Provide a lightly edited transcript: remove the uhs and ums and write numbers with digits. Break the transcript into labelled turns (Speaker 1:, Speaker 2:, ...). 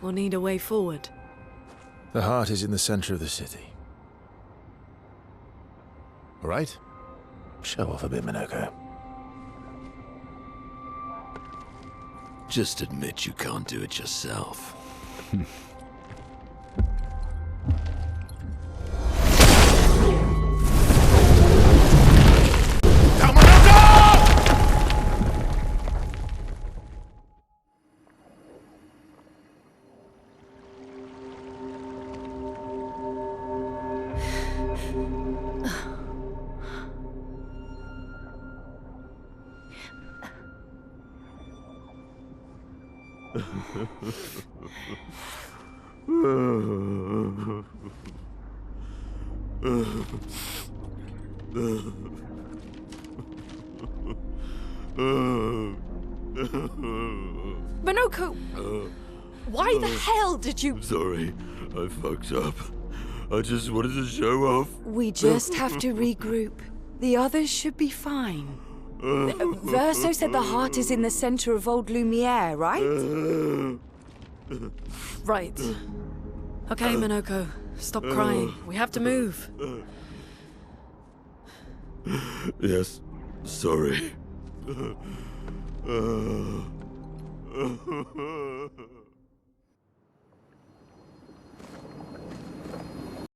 Speaker 1: We'll need a way forward.
Speaker 2: The heart is in the center of the city. All right? Show off a bit, Monoco.
Speaker 3: Just admit you can't do it yourself.
Speaker 1: Monoco! Why the hell did you...
Speaker 3: Sorry, I fucked up. I just wanted to show off.
Speaker 1: We just have to regroup. The others should be fine. Verso said the heart is in the center of old Lumiere, right? Right. Okay, Monoco. Stop crying. We have to move.
Speaker 3: Yes, sorry.